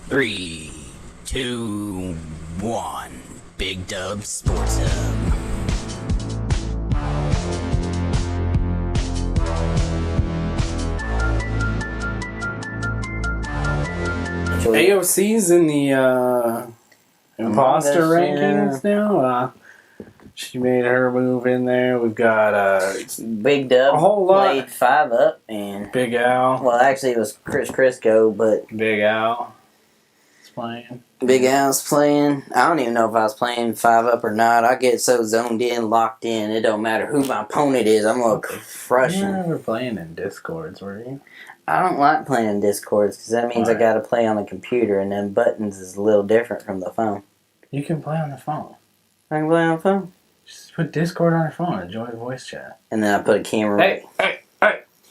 3, 2, 1. Big Dub Sports Hub. AOC's in the imposter rankings now. She made her move in there. We've got Big Dub a whole lot. played 5 up, and Big Al. well, actually it was Chris Crisco, but Big Al is playing. Big Al's playing. I don't even know if I was playing 5 up or not. I get so zoned in, locked in. It don't matter who my opponent is. I'm gonna crush You him. were never playing in Discords, were you? I don't like playing in Discords because that means Why? I gotta play on the computer, and then buttons is a little different from the phone. You can play on the phone. I can play on the phone, Just put Discord on your phone and join voice chat. and then I put a camera. Hey!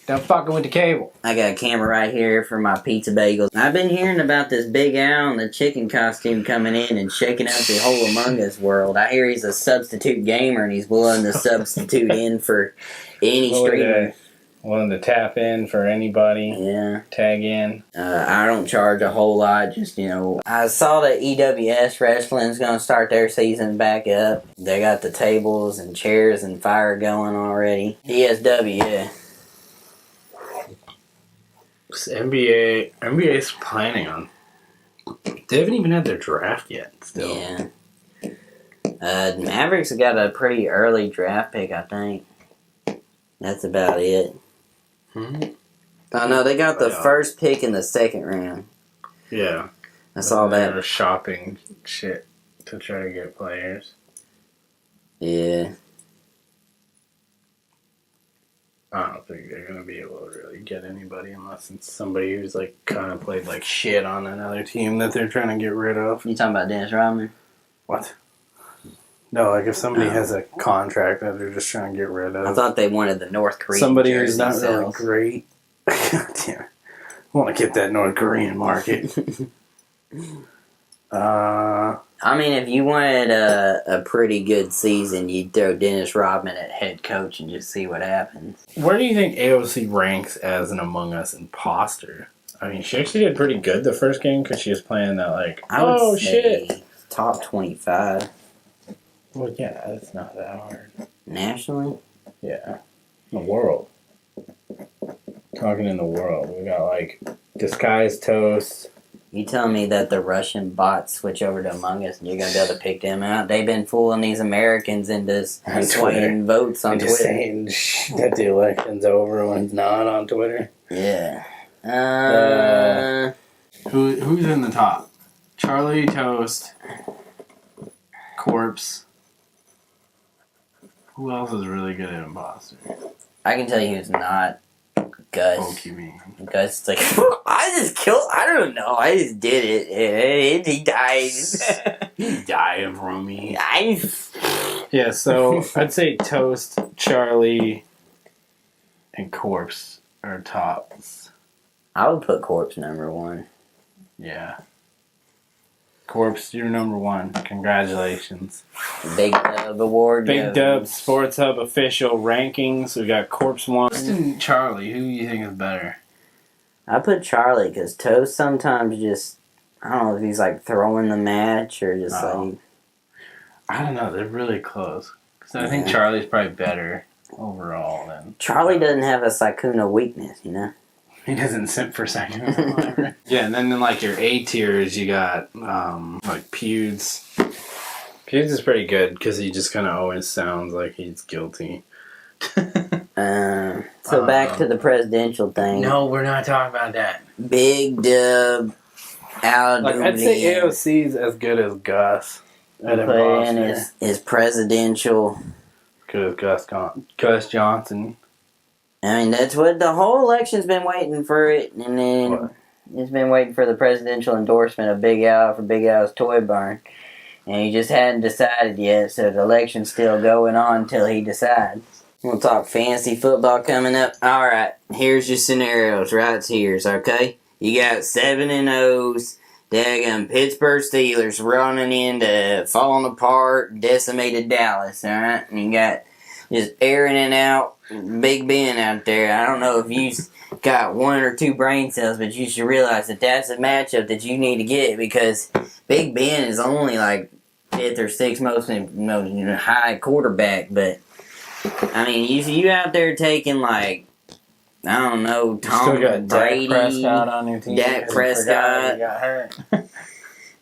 Don't fucking with the cable. I got a camera right here for my pizza bagels. I've been hearing about this Big Al in the chicken costume coming in and shaking up the whole Among Us world. I hear he's a substitute gamer and he's willing to substitute in for any streamer. Willing to tap in for anybody. Yeah. Tag in. I don't charge a whole lot, just, I saw that EWS Wrestling's going to start their season back up. They got the tables and chairs and fire going already. ESW, yeah. NBA's planning on. They haven't even had their draft yet. Still, Yeah. Mavericks have got a pretty early draft pick, I think. That's about it. Mm-hmm. Oh no, they got the first pick in the second round. Yeah, I saw that. They're shopping shit to try to get players. Yeah. I don't think they're gonna be able to really get anybody unless it's somebody who's like kind of played like shit on another team that they're trying to get rid of. You talking about Dennis Rodman? What? No, like if somebody has a contract that they're just trying to get rid of. I thought they wanted the North Korean somebody who's jersey not really sales. great. God damn it. I want to get that North Korean market. I mean, if you wanted a pretty good season, you'd throw Dennis Rodman at head coach and just see what happens. Where do you think AOC ranks as an Among Us imposter? I mean, she actually did pretty good the first game because she was playing that like, I would say shit. top 25. Well, yeah, it's not that hard. Nationally? Yeah. In the world. Talking in the world. We got like Disguised Toast. You telling me that the Russian bots switch over to Among Us and you're going to be able to pick them out? They've been fooling these Americans into swaying votes on Twitter. Saying that the election's over when it's not on Twitter. Yeah. Who's in the top? Charlie, Toast, Corpse. Who else is really good at imposter? I can tell you who's not. Gus. Pokimane. Gus is like, I don't know, I just did it. He died. He's dying from me. Nice. Yeah, so I'd say Toast, Charlie, and Corpse are tops. I would put Corpse number 1. Yeah. Corpse, you're number 1. Congratulations. Big Dub Award. Big Dub Sports Hub official rankings. We got Corpse 1. Toast and Charlie, who do you think is better? I put Charlie because Toast sometimes just, I don't know if he's like throwing the match or just like. I don't know, they're really close. So I think Charlie's probably better overall than. Charlie doesn't have a Sykkuno weakness, you know? He doesn't simp for seconds. Yeah, and then in like your A tiers, you got like Pewds. Pewds is pretty good because he just kind of always sounds like he's guilty. So back to the presidential thing. No, we're not talking about that. Big Dub, Al Like I'd say AOC's as good as Gus. At imposter. Is presidential. Good as Gus Johnson. I mean, that's what the whole election's been waiting for it, and then it's been waiting for the presidential endorsement of Big Al for Big Al's Toy Barn. And he just hadn't decided yet, so the election's still going on until he decides. We'll talk fantasy football coming up. Alright, here's your scenarios right here, okay? You got 7-0's, daggum Pittsburgh Steelers running into falling apart, decimated Dallas, alright? And you got just airing it out. Big Ben out there. I don't know if you got 1 or 2 brain cells, but you should realize that that's a matchup that you need to get because Big Ben is only like 5th or 6th most high quarterback. But I mean, you out there taking like I don't know Tom Brady, Dak Prescott on your team. Dak Prescott. He got hurt.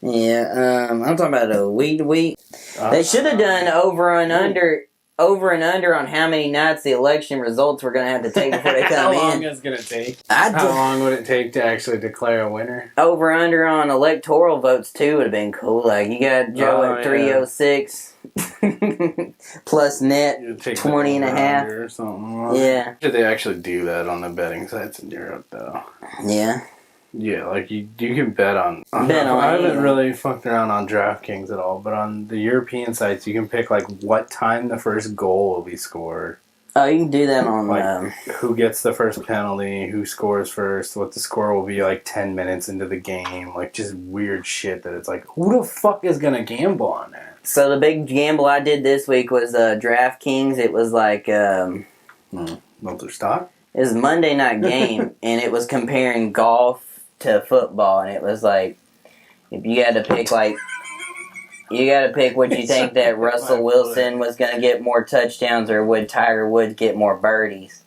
Yeah, I'm talking about a week to week. They should have done over and under on how many nights the election results were going to have to take before they come How in. long is it going to take? How long would it take to actually declare a winner? Over under on electoral votes too would have been cool. Like you got Joe at 306 plus net 20 and a half or something. Yeah. Did they actually do that on the betting sites in Europe though? Yeah. Yeah, like you can bet on. I haven't really fucked around on DraftKings at all, but on the European sites, you can pick like what time the first goal will be scored. Oh, you can do that on like who gets the first penalty, who scores first, what the score will be like 10 minutes into the game, like just weird shit that it's like, who the fuck is gonna gamble on that? So the big gamble I did this week was DraftKings. It was like Multi stock. It was a Monday night game, and it was comparing golf to football, and it was like if you had to pick what you think that Russell Wilson was going to get more touchdowns or would Tiger Woods get more birdies,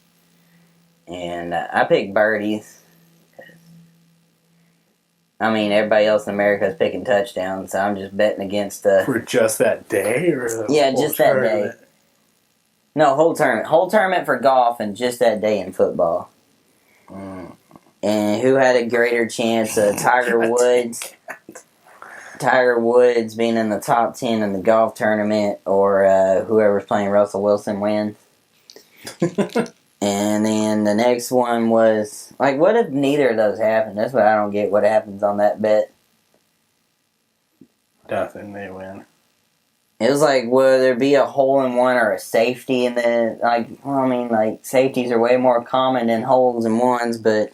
and I picked birdies. I mean, everybody else in America is picking touchdowns, so I'm just betting against for just that day, or just that day. No, whole tournament for golf, and just that day in football. And who had a greater chance of Tiger Woods being in the top 10 in the golf tournament, or whoever's playing Russell Wilson wins? And then the next one was, like, what if neither of those happen? That's what I don't get, what happens on that bet. Nothing, they win. It was like, will there be a hole-in-one or a safety? And then, safeties are way more common than holes-in-ones, but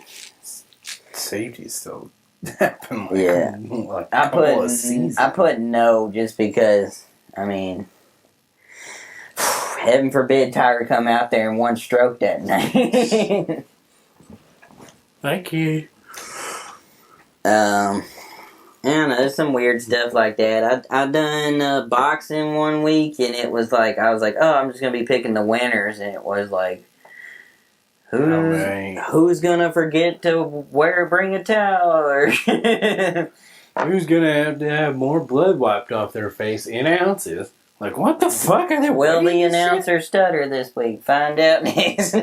safety still happen. Yeah, like I put no just because. I mean, heaven forbid Tiger come out there in one stroke that night. Thank you. I don't know, there's some weird stuff like that. I done boxing one week, and it was like I was like, oh, I'm just gonna be picking the winners, and it was like, who's gonna forget to bring a towel? Or who's gonna have more blood wiped off their face in ounces? Like, what the fuck are they? Will the announcer stutter this week? Find out next.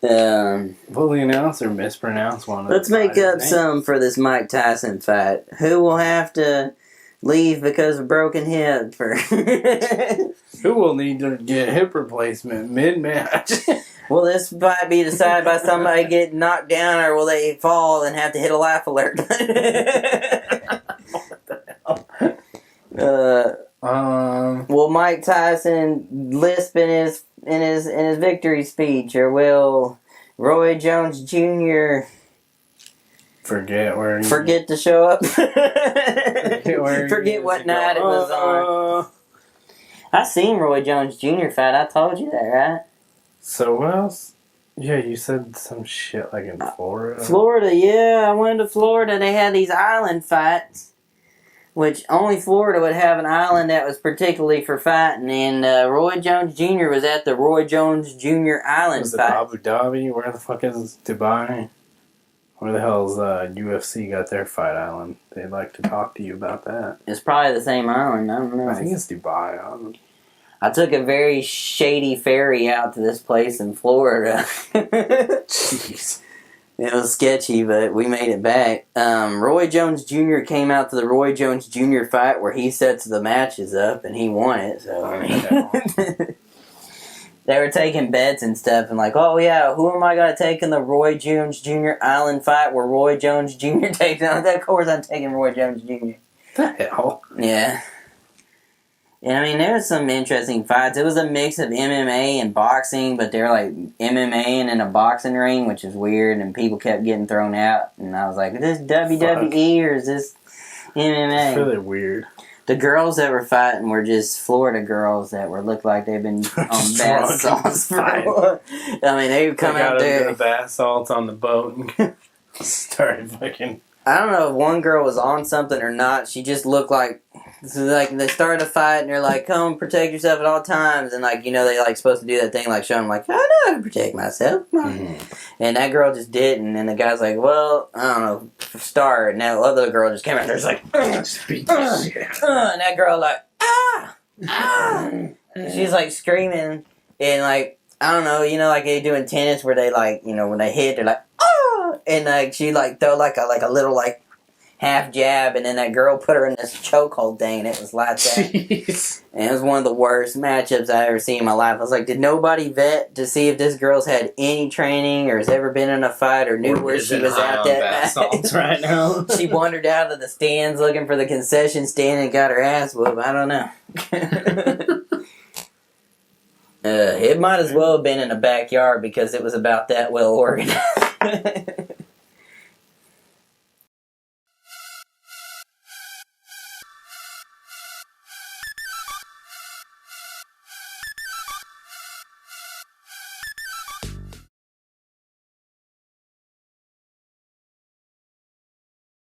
Will the announcer mispronounce one? Let's make up some for this Mike Tyson fight. Who will have to leave because of broken hip? Who will need to get hip replacement mid-match? Will this fight be decided by somebody getting knocked down, or will they fall and have to hit a life alert? What the hell? Will Mike Tyson lisp in his victory speech, or will Roy Jones Jr. forget to show up? Forget what night it was on. I seen Roy Jones Jr. fight. I told you that, right? So what else? Yeah, you said some shit like in Florida. Florida, yeah. I went to Florida. They had these island fights, which only Florida would have an island that was particularly for fighting. And Roy Jones Jr. was at the Roy Jones Jr. Island fight. Abu Dhabi? Where the fuck is Dubai? Where the hell's UFC got their fight island? They'd like to talk to you about that. It's probably the same island. I don't know. I think it's Dubai. I took a very shady ferry out to this place in Florida. Jeez. It was sketchy, but we made it back. Roy Jones Jr. came out to the Roy Jones Jr. fight where he sets the matches up, and he won it. So I mean, they were taking bets and stuff, and like, oh yeah, who am I going to take in the Roy Jones Jr. Island fight where Roy Jones Jr. takes on? Of course, I'm taking Roy Jones Jr. The hell? Yeah. And I mean, there was some interesting fights. It was a mix of MMA and boxing, but they're like MMA in a boxing ring, which is weird, and people kept getting thrown out. And I was like, is this WWE or is this MMA? It's really weird. The girls that were fighting were just Florida girls that looked like they've been on bath salts for a while. I mean, they would come out there. The bath salts on the boat and started fucking. I don't know if one girl was on something or not. She just looked like they started a fight and they're like, "Come protect yourself at all times." And like, you know, they like supposed to do that thing like showing them like, "I know how to protect myself." Mm-hmm. And that girl just didn't. And the guy's like, "Well, I don't know, start." And that other girl just came out there, just like, and that girl like, ah, ah. She's like screaming and like, I don't know, you know, like they do in tennis where they like, you know, when they hit, they're like, ah, and like she like throw like a little like half jab, and then that girl put her in this chokehold thing, and it was like that. Jeez. And it was one of the worst matchups I ever seen in my life. I was like, did nobody vet to see if this girl's had any training or has ever been in a fight or knew where she was at that match? Right now. She wandered out of the stands looking for the concession stand and got her ass whooped. I don't know. It might as well have been in a backyard because it was about that well organized.